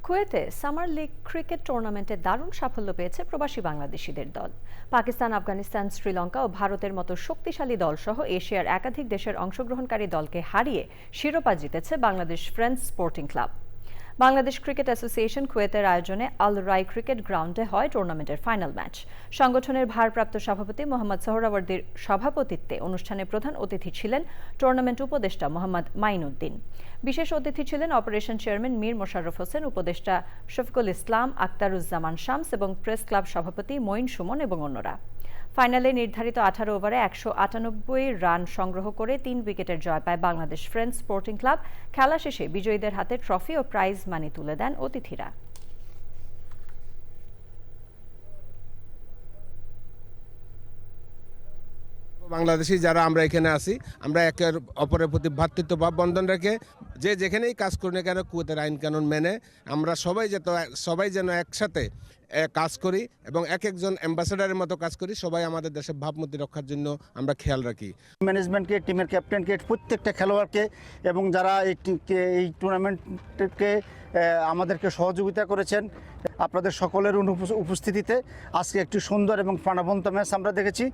কুয়েতে summer league cricket টুর্নামেন্টে দারুণ সাফল্য পেয়েছে প্রবাসী বাংলাদেশিদের দল। পাকিস্তান, আফগানিস্তান, শ্রীলঙ্কা ও ভারতের মতো শক্তিশালী দলসহ এশিয়ার একাধিক দেশের অংশগ্রহণকারী দলকে হারিয়ে শিরোপা জিতেছে Bangladesh friends sporting club. Bangladesh cricket association কুয়েতের আয়োজনে আল রাই ক্রিকেট গ্রাউন্ডে হয় টুর্নামেন্টের ফাইনাল ম্যাচ। সংগঠনের ভারপ্রাপ্ত সভাপতি মোহাম্মদ সোহরাওয়ার্দীর সভাপতিত্বে অনুষ্ঠানে প্রধান অতিথি ছিলেন টুর্নামেন্ট উপদেষ্টা মোহাম্মদ মাইনুদ্দিন। বিশেষ অতিথি ছিলেন অপারেশন চেয়ারম্যান মীর মোশাররফ হোসেন, উপদেষ্টা শফিকুল ইসলাম, আক্তারুজ্জামান শামস এবং প্রেস ক্লাব সভাপতি মঈন সুমন এবং অন্যরা। ফাইনালে নির্ধারিত 18 ওভারে 198 রান সংগ্রহ করে 3 উইকেটের জয় পায় বাংলাদেশ ফ্রেন্ডস স্পোর্টিং ক্লাব। খেলা শেষে বিজয়ীদের হাতে ট্রফি ও প্রাইজ মানি তুলে দেন অতিথিরা। বাংলাদেশি যারা আমরা এখানে আছি, আমরা একে অপরের প্রতি ভ্রাতৃত্বভাব বন্ধন রেখে যে যেখানেই কাজ করি না কেন কুয়েতের আইন কানুন মেনে আমরা সবাই যেন একসাথে কাজ করি এবং এক একজন অ্যাম্বাসেডারের মতো কাজ করি। সবাই আমাদের দেশের ভাবমূর্তি রক্ষার জন্য আমরা খেয়াল রাখি। ম্যানেজমেন্টকে, টিমের ক্যাপ্টেনকে, প্রত্যেকটা খেলোয়াড়কে এবং যারা এই টুর্নামেন্টকে আমাদেরকে সহযোগিতা করেছেন, আপনাদের সকলের উপস্থিতিতে আজকে একটি সুন্দর এবং প্রাণবন্ত ম্যাচ আমরা দেখেছি।